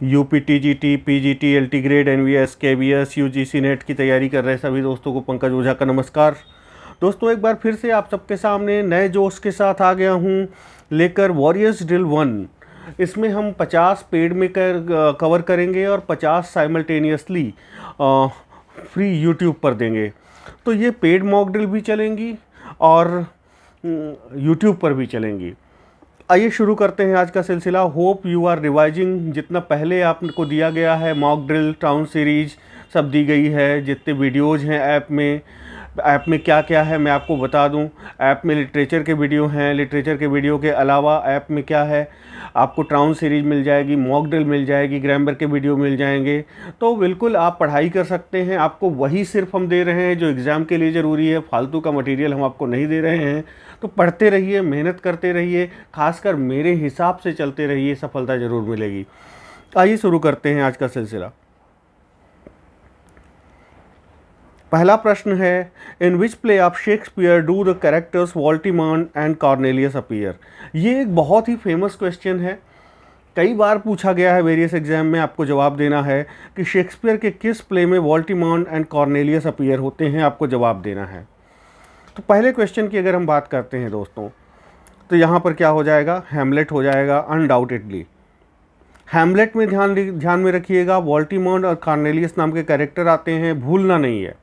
UP TGT, PGT, LT grade, NVS, KVS, UGC NET की तैयारी कर रहे सभी दोस्तों को पंकज ओझा का नमस्कार। दोस्तों एक बार फिर से आप सबके सामने नए जोश के साथ आ गया हूँ लेकर वॉरियर्स ड्रिल 1। इसमें हम 50 पेड में कवर करेंगे और 50 साइमल्टेनियसली फ्री यूट्यूब पर देंगे। तो ये पेड मॉक ड्रिल भी चलेंगी और यूट्यूब पर भी चलेंगी। आइए शुरू करते हैं आज का सिलसिला। Hope you are revising. जितना पहले आपको दिया गया है मॉक ड्रिल टाउन सीरीज सब दी गई है। जितने वीडियोज़ हैं ऐप में क्या क्या है मैं आपको बता दूं। ऐप में लिटरेचर के वीडियो हैं, लिटरेचर के वीडियो के अलावा ऐप में क्या है, आपको टाउन सीरीज मिल जाएगी, मॉक ड्रिल मिल जाएगी, ग्रामर के वीडियो मिल जाएंगे। तो बिल्कुल आप पढ़ाई कर सकते हैं। आपको वही सिर्फ हम दे रहे हैं जो एग्ज़ाम के लिए ज़रूरी है। फालतू का मटेरियल हम आपको नहीं दे रहे हैं। तो पढ़ते रहिए, मेहनत करते रहिए, खासकर मेरे हिसाब से चलते रहिए, सफलता ज़रूर मिलेगी। आइए शुरू करते हैं आज का सिलसिला। पहला प्रश्न है, in which play of Shakespeare do the characters Voltemand and Cornelius appear. ये एक बहुत ही फेमस क्वेश्चन है, कई बार पूछा गया है वेरियस एग्जाम में। आपको जवाब देना है कि शेक्सपियर के किस प्ले में वॉल्टीमॉन एंड कॉर्नेलियस अपीयर होते हैं, आपको जवाब देना है। तो पहले क्वेश्चन की अगर हम बात करते हैं दोस्तों, तो यहाँ पर क्या हो जाएगा, हैमलेट हो जाएगा अनडाउटेडली। हैमलेट में ध्यान में रखिएगा वॉल्टीमॉन और कॉर्नेलियस नाम के कैरेक्टर आते हैं, भूलना नहीं है।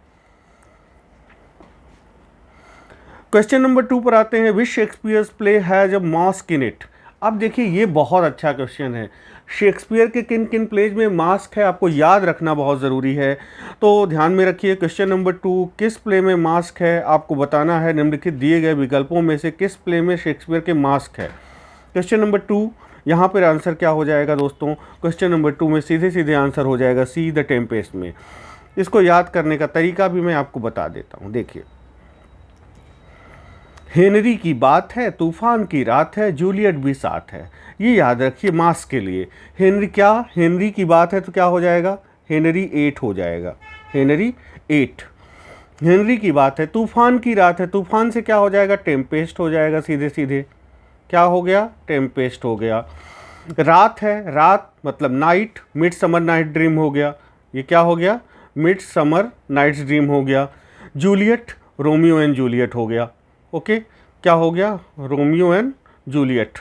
क्वेश्चन नंबर 2 पर आते हैं, which Shakespeare's play has a mask in it. अब देखिए ये बहुत अच्छा क्वेश्चन है। शेक्सपियर के किन किन प्लेज में मास्क है आपको याद रखना बहुत ज़रूरी है। तो ध्यान में रखिए क्वेश्चन नंबर 2, किस प्ले में मास्क है आपको बताना है। निम्नलिखित दिए गए विकल्पों में से किस प्ले में शेक्सपियर के मास्क है। क्वेश्चन नंबर 2, यहाँ पर आंसर क्या हो जाएगा दोस्तों, क्वेश्चन नंबर 2 में सीधे सीधे आंसर हो जाएगा सी, द टेम्पेस्ट में। इसको याद करने का तरीका भी मैं आपको बता देता हूँ। देखिए, हेनरी की बात है, तूफान की रात है, जूलियट भी साथ है। ये याद रखिए मास्क के लिए। हेनरी की बात है तो क्या हो जाएगा, हेनरी 8 हो जाएगा, हेनरी 8। हेनरी की बात है, तूफान की रात है, तूफान से क्या हो जाएगा, टेम्पेस्ट हो जाएगा, सीधे सीधे क्या हो गया, टेम्पेस्ट हो गया। रात है, रात मतलब night, mid summer night dream हो गया, ये क्या हो गया, मिड समर नाइट्स ड्रीम हो गया। जूलियट, रोमियो एंड जूलियट हो गया। ओके, क्या हो गया, रोमियो एंड जूलियट।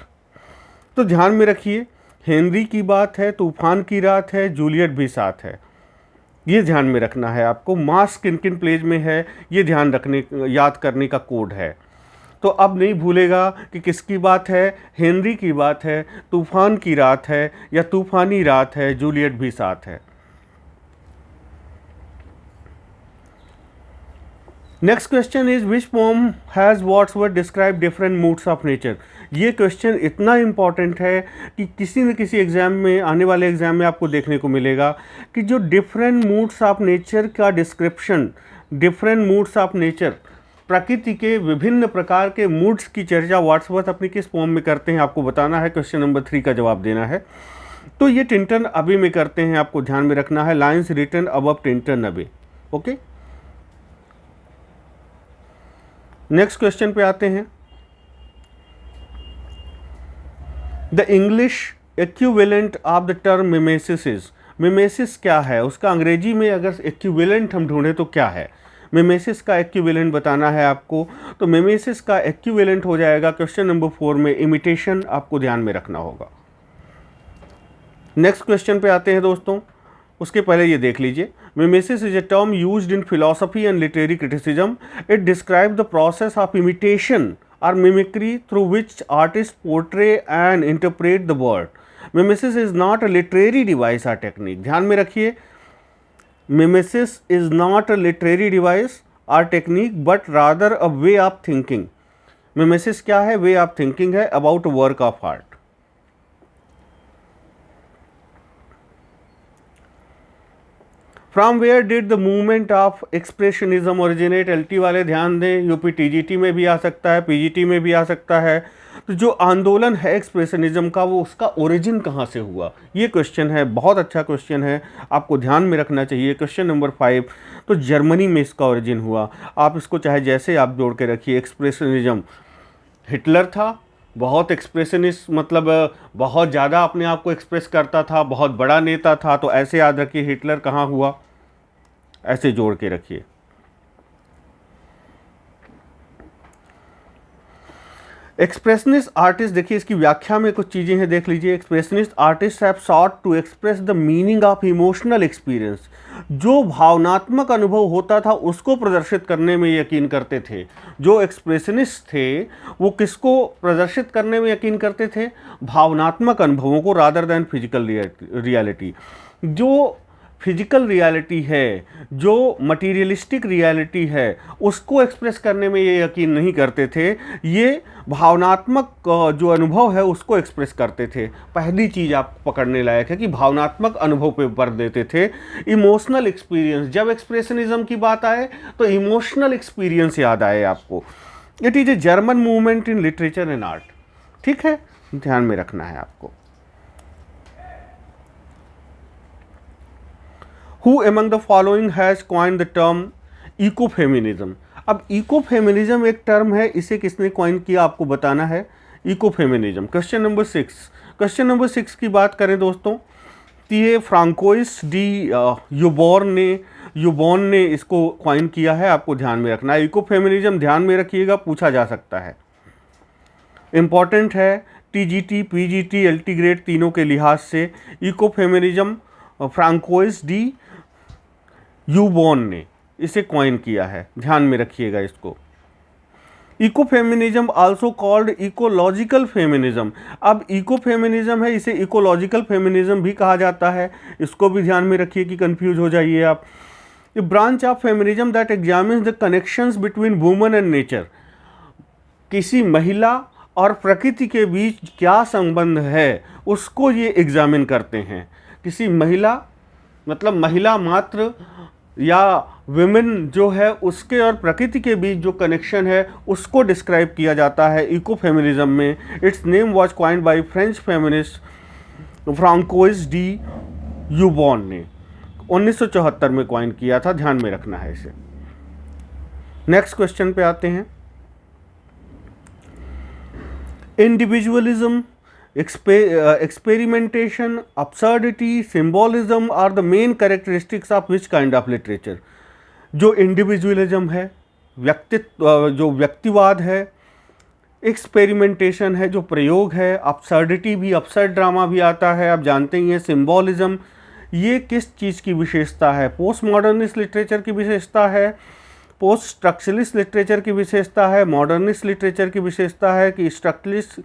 तो ध्यान में रखिए, हेनरी की बात है, तूफान की रात है, जूलियट भी साथ है। ये ध्यान में रखना है आपको। मास्क किन किन प्लेज में है ये ध्यान रखने, याद करने का कोड है। तो अब नहीं भूलेगा कि किसकी बात है, हेनरी की बात है, तूफान की रात है या तूफानी रात है, जूलियट भी साथ है। Next question is, which poem has Wordsworth describe different moods of nature. ये क्वेश्चन इतना इम्पॉर्टेंट है कि किसी न किसी एग्जाम में, आने वाले एग्जाम में आपको देखने को मिलेगा कि जो डिफरेंट मूड्स ऑफ नेचर का description, different moods of nature, प्रकृति के विभिन्न प्रकार के मूड्स की चर्चा वर्ड्सवर्थ अपनी किस पोम में करते हैं, आपको बताना है। क्वेश्चन नंबर 3 का जवाब देना है। तो ये टिंटन अबे में करते हैं, आपको ध्यान में रखना है, lines written above Tintern Abbey. Okay, next question पे आते हैं। The English equivalent of the term mimesis is. Mimesis क्या है, उसका अंग्रेजी में अगर इक्विवेलेंट हम ढूंढें तो क्या है, मिमेसिस का इक्विवेलेंट बताना है आपको। तो मिमेसिस का इक्विवेलेंट हो जाएगा क्वेश्चन नंबर 4 में इमिटेशन, आपको ध्यान में रखना होगा। नेक्स्ट क्वेश्चन पे आते हैं दोस्तों, उसके पहले ये देख लीजिए, mimesis is a term used in philosophy and literary criticism. It describe the process of imitation और mimicry through which artist portray and interpret the world. Mimesis is not a literary device और technique. ध्यान में रखिए, mimesis is not a literary device और technique but rather a way of thinking. Mimesis क्या है, way of thinking है about work of art. From where did the movement of expressionism originate. LT वाले ध्यान दें, यूपी टीजीटी में भी आ सकता है, पीजीटी में भी आ सकता है। तो जो आंदोलन है एक्सप्रेशनिज्म का, वो उसका ओरिजिन कहाँ से हुआ, ये क्वेश्चन है, बहुत अच्छा क्वेश्चन है, आपको ध्यान में रखना चाहिए। क्वेश्चन नंबर 5, तो जर्मनी में इसका ओरिजिन हुआ। आप इसको चाहे जैसे आप जोड़ के रखिए, एक्सप्रेशनिज्म हिटलर था, बहुत एक्सप्रेशनिस्ट, मतलब बहुत ज़्यादा अपने आप को एक्सप्रेस करता था, बहुत बड़ा नेता था। तो ऐसे याद रखिए हिटलर कहाँ हुआ, ऐसे जोड़ के रखिए। एक्सप्रेशनिस्ट आर्टिस्ट, देखिए इसकी व्याख्या में कुछ चीज़ें हैं, देख लीजिए। Expressionist artist have sought to express the meaning of emotional experience. जो भावनात्मक अनुभव होता था उसको प्रदर्शित करने में यकीन करते थे। जो एक्सप्रेशनिस्ट थे वो किसको प्रदर्शित करने में यकीन करते थे? भावनात्मक अनुभवों को, रादर देन फिजिकल रियलिटी। जो फिजिकल रियलिटी है, जो मटीरियलिस्टिक रियलिटी है, उसको एक्सप्रेस करने में ये यकीन नहीं करते थे। ये भावनात्मक जो अनुभव है उसको एक्सप्रेस करते थे। पहली चीज़ आप पकड़ने लायक है कि भावनात्मक अनुभव पे भर देते थे। इमोशनल एक्सपीरियंस, जब एक्सप्रेशनिज्म की बात आए तो इमोशनल एक्सपीरियंस याद आए आपको। It is a German movement in literature and art. ठीक है, ध्यान में रखना है आपको। Who among the following has coined the term ecofeminism? अब इकोफेमिनिज्म एक टर्म है, इसे किसने कॉइन किया आपको बताना है। Ecofeminism. Question number 6। Question number 6 की बात करें दोस्तों तो ये फ्रांकोइस डी यूबॉर्न ने इसको कॉइन किया है, आपको ध्यान में रखना है। इकोफेमिनिज्म ध्यान में रखिएगा, पूछा जा सकता है, इंपॉर्टेंट है। टीजीटी, पीजीटी, एलटी ग्रेड तीनों के लिहाज से इकोफेमिनिज्म फ्रांकोइस डी यूबॉर्न ने इसे कॉइन किया है, ध्यान में रखिएगा इसको। Ecofeminism also called ecological feminism. अब इकोफेमिनिज्म है, इसे इकोलॉजिकल फेमिनिज्म भी कहा जाता है, इसको भी ध्यान में रखिए कि कंफ्यूज हो जाइए आप। A branch of feminism that examines the connections between women and nature. किसी महिला और प्रकृति के बीच क्या संबंध है उसको ये एग्जामिन करते हैं। किसी महिला, मतलब महिला मात्र या विमेन जो है, उसके और प्रकृति के बीच जो कनेक्शन है उसको डिस्क्राइब किया जाता है इकोफेमिनिज्म में। Its name was coined by French feminist Francoise d'Eaubonne ने 1974 में कॉइन किया था, ध्यान में रखना है इसे। नेक्स्ट क्वेश्चन पे आते हैं। Individualism, experimentation, absurdity, symbolism are the main characteristics of which kind of literature? जो इंडिविजुअलिज्म है, व्यक्तित्व, जो व्यक्तिवाद है, एक्सपेरिमेंटेशन है, जो प्रयोग है, अब्सर्डिटी भी, अब्सर्ड ड्रामा भी आता है, आप जानते ही हैं। सिम्बॉलिज्म, ये किस चीज़ की विशेषता है? पोस्ट मॉडर्निस्ट लिटरेचर की विशेषता है, पोस्ट स्ट्रक्चरलिस्ट लिटरेचर की विशेषता है, मॉडर्निस्ट लिटरेचर की विशेषता है कि स्ट्रक्चरलिस्ट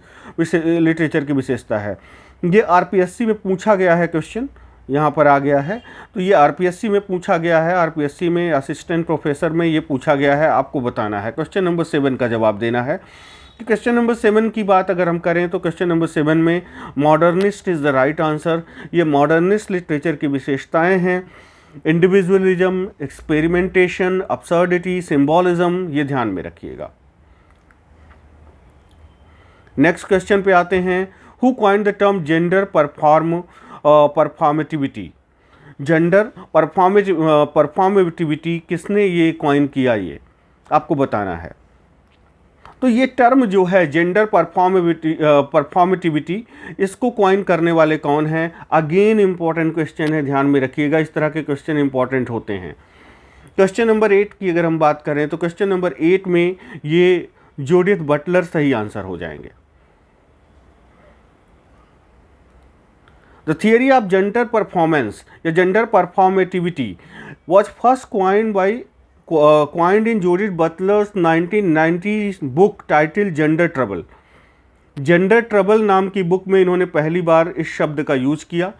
लिटरेचर की विशेषता है? ये आरपीएससी में पूछा गया है, क्वेश्चन यहाँ पर आ गया है। तो ये आरपीएससी में पूछा गया है, आरपीएससी में असिस्टेंट प्रोफेसर में ये पूछा गया है, आपको बताना है। क्वेश्चन नंबर 7 का जवाब देना है। क्वेश्चन नंबर 7 की बात अगर हम करें तो क्वेश्चन नंबर 7 में modernist is the right answer. ये मॉडर्निस्ट लिटरेचर की विशेषताएँ हैं। इंडिविजुअलिज्म, एक्सपेरिमेंटेशन, अब्सर्डिटी, सिम्बॉलिज्म, ये ध्यान में रखिएगा। नेक्स्ट क्वेश्चन पे आते हैं। Who coined the term gender performativity? Gender performativity किसने ये कॉइन किया, ये आपको बताना है। तो ये टर्म जो है जेंडर परफॉर्मेटिविटी, इसको कॉइन करने वाले कौन हैं? अगेन इंपॉर्टेंट क्वेश्चन है, ध्यान में रखिएगा, इस तरह के क्वेश्चन इंपॉर्टेंट होते हैं। क्वेश्चन नंबर 8 की अगर हम बात करें तो क्वेश्चन नंबर 8 में ये जूडिथ बटलर सही आंसर हो जाएंगे। The theory of gender performance या gender performativity was first coined in Judith Butler's 1990 book titled Gender Trouble. Gender Trouble नाम की बुक में इन्होंने पहली बार इस शब्द का यूज किया,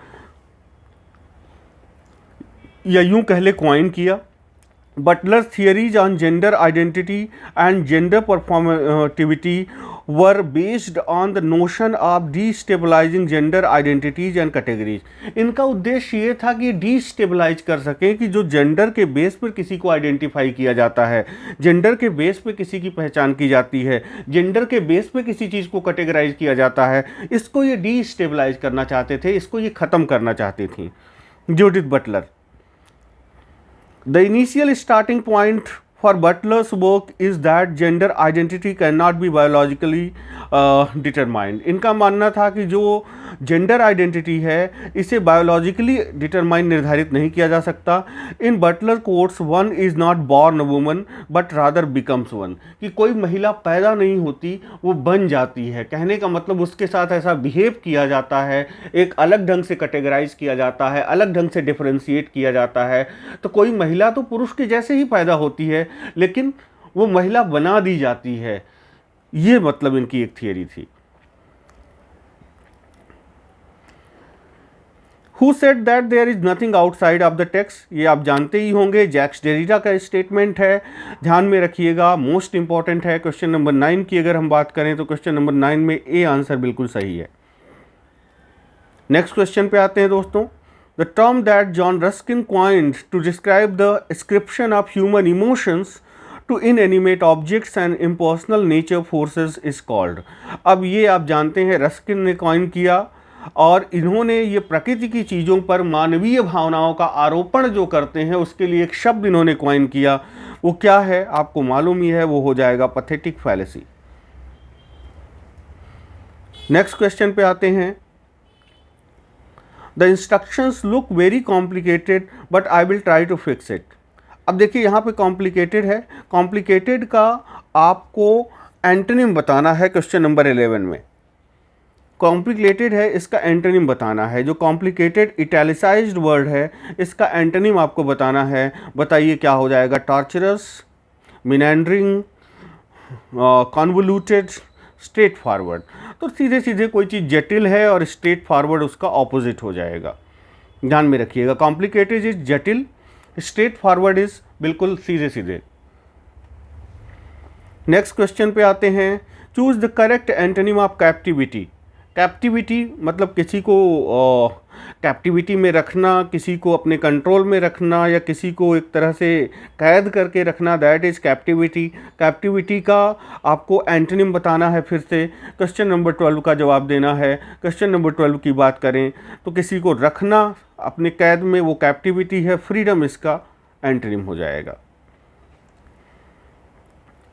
या यूं कहले कॉइन किया। Butler's theories on gender identity and gender performativity were based on the notion of destabilizing gender identities and categories. इनका उद्देश्य ये था कि डिस्टेबलाइज कर सकें कि जो जेंडर के बेस पर किसी को आइडेंटिफाई किया जाता है, जेंडर के बेस पे किसी की पहचान की जाती है, जेंडर के बेस पे किसी चीज़ को कैटेगराइज किया जाता है, इसको ये डिस्टेबलाइज करना चाहते थे, इसको ये ख़त्म करना चाहती थी Judith Butler. The initial starting point for butlers work is that gender identity can not be biologically determined. इनका मानना था कि जो जेंडर आइडेंटिटी है इसे बायोलॉजिकली डिटरमाइन निर्धारित नहीं किया जा सकता। In Butler quotes one is not born a woman but rather becomes one, कि कोई महिला पैदा नहीं होती, वो बन जाती है। कहने का मतलब उसके साथ ऐसा बिहेव किया जाता है, एक अलग ढंग से कैटेगराइज किया जाता है, अलग ढंग से डिफरेंशिएट किया जाता है। तो कोई महिला तो पुरुष के जैसे ही पैदा होती है, लेकिन वो महिला बना दी जाती है। ये मतलब इनकी एक थियरी थी। Who said that there is nothing outside of the text? ये आप जानते ही होंगे, जैक्स डेरिडा का स्टेटमेंट है, ध्यान में रखिएगा, मोस्ट इंपॉर्टेंट है। क्वेश्चन नंबर 9 की अगर हम बात करें तो क्वेश्चन नंबर 9 में ए आंसर बिल्कुल सही है। नेक्स्ट क्वेश्चन पे आते हैं दोस्तों। The term that John Ruskin coined to describe the description of human emotions to inanimate objects and impersonal nature forces is called. अब ये आप जानते हैं रस्किन ने कॉइन किया, और इन्होंने ये प्रकृति की चीज़ों पर मानवीय भावनाओं का आरोपण जो करते हैं उसके लिए एक शब्द इन्होंने कॉइन किया। वो क्या है आपको मालूम ही है, वो हो जाएगा पैथेटिक फैलेसी। नेक्स्ट क्वेश्चन पे आते हैं। The instructions look very complicated but I will try to fix it. अब देखिए यहाँ पे कॉम्प्लिकेटेड है, कॉम्प्लिकेटेड का आपको एंटोनिम बताना है क्वेश्चन नंबर 11 में। कॉम्प्लिकेटेड है, इसका एंटोनिम बताना है। जो कॉम्प्लिकेटेड इटैलिसाइज्ड वर्ड है इसका एंटोनिम आपको बताना है। बताइए क्या हो जाएगा? Torturous, meandering, convoluted, straightforward. तो सीधे सीधे कोई चीज़ जटिल है और स्ट्रेट फॉरवर्ड उसका ऑपोजिट हो जाएगा, ध्यान में रखिएगा। कॉम्प्लिकेटेड इज जटिल, स्ट्रेट फॉरवर्ड इज बिल्कुल सीधे सीधे। नेक्स्ट क्वेश्चन पे आते हैं। Choose the correct antonym of captivity. Captivity मतलब किसी को कैप्टिविटी में रखना, किसी को अपने कंट्रोल में रखना, या किसी को एक तरह से कैद करके रखना, दैट इज़ कैप्टिविटी। कैप्टिविटी का आपको एंटोनिम बताना है। फिर से क्वेश्चन नंबर 12 का जवाब देना है। क्वेश्चन नंबर 12 की बात करें तो किसी को रखना अपने कैद में, वो कैप्टिविटी है। फ्रीडम इसका एंटोनिम हो जाएगा।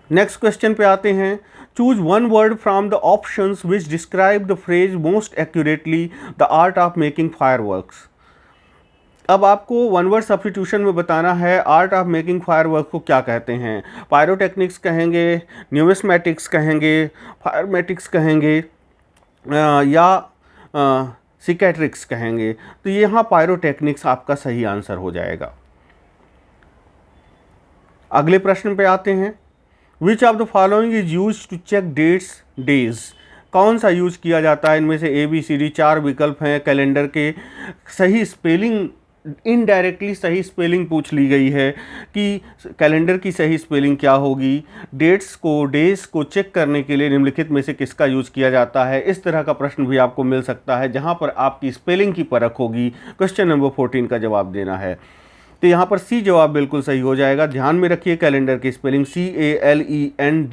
नेक्स्ट क्वेश्चन पे आते हैं। Choose one word from the options which describe the phrase most accurately the art of making fireworks. अब आपको वन वर्ड सब्स्टिट्यूशन में बताना है आर्ट ऑफ मेकिंग फायरवर्क को क्या कहते हैं। पायरोटेक्निक्स कहेंगे, न्यूमिस्मेटिक्स कहेंगे, फायरमेटिक्स कहेंगे, या सिकेट्रिक्स कहेंगे। तो यहाँ पायरोटेक्निक्स आपका सही आंसर हो जाएगा। अगले प्रश्न पे आते हैं। Which of the following is use to check dates days. कौन सा यूज किया जाता है? इनमें से ABCD 4 विकल्प हैं कैलेंडर के। सही स्पेलिंग, इनडायरेक्टली सही स्पेलिंग पूछ ली गई है कि कैलेंडर की सही स्पेलिंग क्या होगी। डेट्स को, डेज को चेक करने के लिए निम्नलिखित में से किसका यूज किया जाता है? इस तरह का प्रश्न भी आपको मिल सकता है जहां पर आपकी स्पेलिंग की परख होगी। क्वेश्चन नंबर 14 का जवाब देना है। तो यहाँ पर सी जवाब बिल्कुल सही हो जाएगा। ध्यान में रखिए कैलेंडर की स्पेलिंग CALENDAR।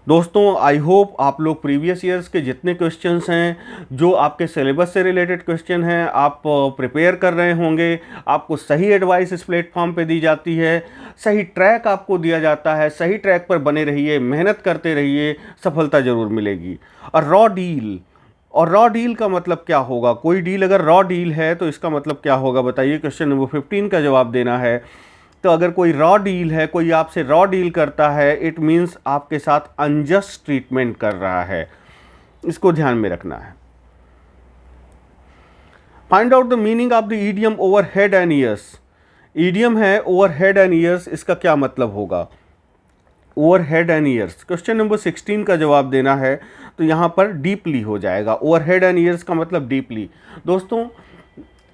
दोस्तों आई होप आप लोग प्रीवियस ईयर्स के जितने क्वेश्चंस हैं, जो आपके सिलेबस से रिलेटेड क्वेश्चन हैं, आप प्रिपेयर कर रहे होंगे। आपको सही एडवाइस इस प्लेटफॉर्म पे दी जाती है, सही ट्रैक आपको दिया जाता है। सही ट्रैक पर बने रहिए, मेहनत करते रहिए, सफलता ज़रूर मिलेगी। और रॉ डील का मतलब क्या होगा? कोई डील अगर रॉ डील है तो इसका मतलब क्या होगा बताइए। क्वेश्चन नंबर 15 का जवाब देना है। तो अगर कोई रॉ डील है, कोई आपसे रॉ डील करता है, इट मीन्स आपके साथ अनजस्ट ट्रीटमेंट कर रहा है। इसको ध्यान में रखना है। Find out the meaning of the idiom over head and years. Idiom है ओवर हेड एंड ईयर्स, इसका क्या मतलब होगा? Over head and years, question number 16 का जवाब देना है। तो यहाँ पर डीपली हो जाएगा। ओवर हेड एंड ईयर्स का मतलब डीपली। दोस्तों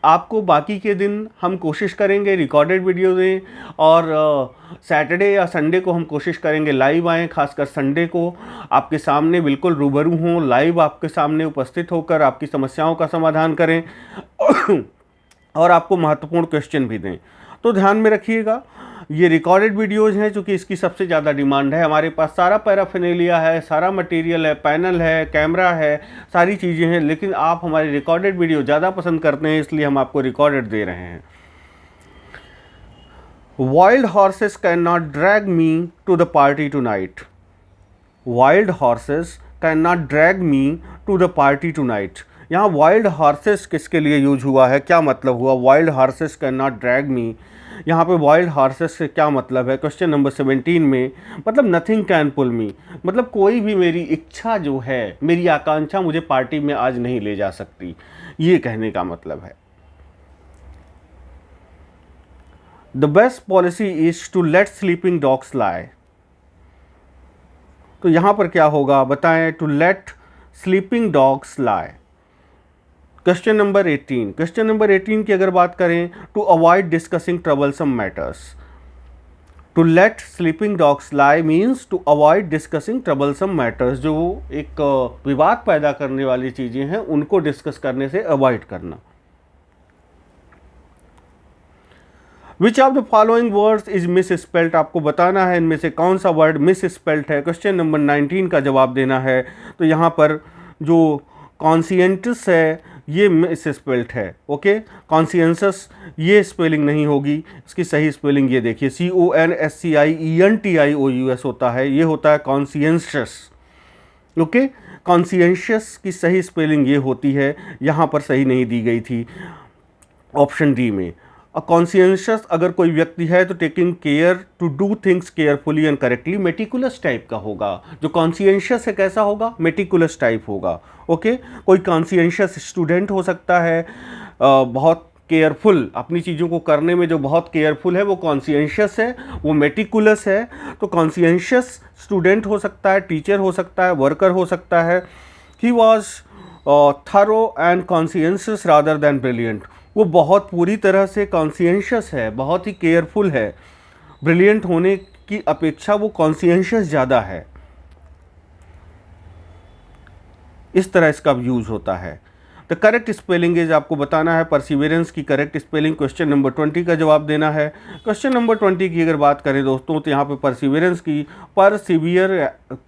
आपको बाकी के दिन हम कोशिश करेंगे रिकॉर्डेड वीडियो दें, और सैटरडे या संडे को हम कोशिश करेंगे लाइव आएँ। खासकर संडे को आपके सामने बिल्कुल रूबरू हों, लाइव आपके सामने उपस्थित होकर आपकी समस्याओं का समाधान करें और आपको महत्वपूर्ण क्वेश्चन भी दें। तो ध्यान में रखिएगा, ये रिकॉर्डेड वीडियोज़ हैं चूँकि इसकी सबसे ज़्यादा डिमांड है। हमारे पास सारा पैराफिनेलिया है, सारा मटेरियल है, पैनल है, कैमरा है, सारी चीज़ें हैं, लेकिन आप हमारी रिकॉर्डेड वीडियो ज़्यादा पसंद करते हैं, इसलिए हम आपको रिकॉर्डेड दे रहे हैं। Wild horses can not drag me to the party tonight. Wild horses can not drag me to the party tonight. यहाँ वाइल्ड हॉर्सेस किसके लिए यूज हुआ है, क्या मतलब हुआ wild horses can not drag me. यहाँ पे वाइल्ड हॉर्सेस से क्या मतलब है, क्वेश्चन नंबर 17 में, मतलब नथिंग कैन पुल मी, मतलब कोई भी मेरी इच्छा जो है, मेरी आकांक्षा मुझे पार्टी में आज नहीं ले जा सकती, ये कहने का मतलब है। The best policy is to let sleeping dogs lie. तो यहाँ पर क्या होगा बताएं, to let sleeping dogs lie. Question number 18, question number 18 की अगर बात करें, to avoid discussing troublesome matters. To let sleeping dogs lie means to avoid discussing troublesome matters, जो एक विवाद पैदा करने वाली चीज़ें हैं उनको डिस्कस करने से अवॉइड करना। विच of the following words is miss spelt, आपको बताना है इनमें से कौन सा वर्ड मिस स्पेल्ट है। क्वेश्चन नंबर 19 का जवाब देना है। तो यहाँ पर जो कॉन्सियंटस है ये मिस स्पेल्ट है, ओके। कॉन्सियंसस ये स्पेलिंग नहीं होगी, इसकी सही स्पेलिंग ये देखिए, CONSCIENTIOUS होता है, ये होता है कॉन्सियंशस, ओके। कॉन्सियंशियस की सही स्पेलिंग ये होती है, यहाँ पर सही नहीं दी गई थी ऑप्शन डी में। कॉन्सियंशियस अगर कोई व्यक्ति है तो taking care to do things carefully and correctly, meticulous type का होगा। जो कॉन्सियंशियस है कैसा होगा, मेटिकुलस टाइप होगा, ओके। कोई कॉन्सियंशियस स्टूडेंट हो सकता है, बहुत केयरफुल, अपनी चीज़ों को करने में जो बहुत केयरफुल है वो कॉन्सियंशियस है, वो मेटिकुलस है। तो कॉन्सियंशियस स्टूडेंट हो सकता है, टीचर हो सकता है, वर्कर हो सकता है। He was thorough and conscientious rather than brilliant, वो बहुत पूरी तरह से कॉन्सियंशियस है, बहुत ही केयरफुल है, ब्रिलियंट होने की अपेक्षा वो कॉन्सियंशियस ज़्यादा है। इस तरह इसका यूज होता है। द करेक्ट स्पेलिंग इज, आपको बताना है परसिवियरेंस की करेक्ट स्पेलिंग। क्वेश्चन नंबर 20 का जवाब देना है। क्वेश्चन नंबर 20 की अगर बात करें दोस्तों, तो यहाँ पे परसिवियरेंस की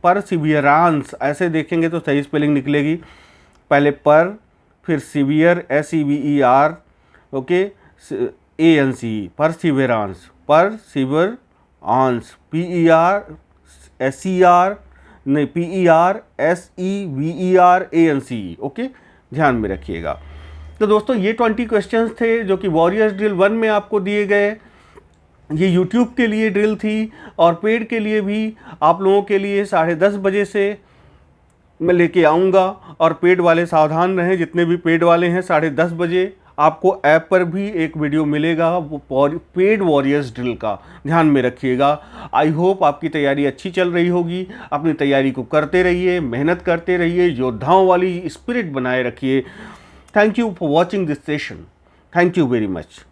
परसिवियरांस ऐसे देखेंगे तो सही स्पेलिंग निकलेगी। पहले पर, फिर severe SEVER, okay, ANC, परसिवियरांस, परसिवियरांस, PER नहीं, PERSEVERANCE, ओके, ध्यान में रखिएगा। तो दोस्तों ये 20 क्वेश्चंस थे जो कि वॉरियर्स ड्रिल 1 में आपको दिए गए। ये यूट्यूब के लिए ड्रिल थी और पेड के लिए भी आप लोगों के लिए 10:30 बजे से मैं लेके आऊँगा। और पेड वाले सावधान रहें, जितने भी पेड वाले हैं 10:30 बजे आपको ऐप पर भी एक वीडियो मिलेगा वो पेड वॉरियर्स ड्रिल का, ध्यान में रखिएगा। आई होप आपकी तैयारी अच्छी चल रही होगी। अपनी तैयारी को करते रहिए, मेहनत करते रहिए, योद्धाओं वाली स्पिरिट बनाए रखिए। Thank you for watching this session. Thank you very much.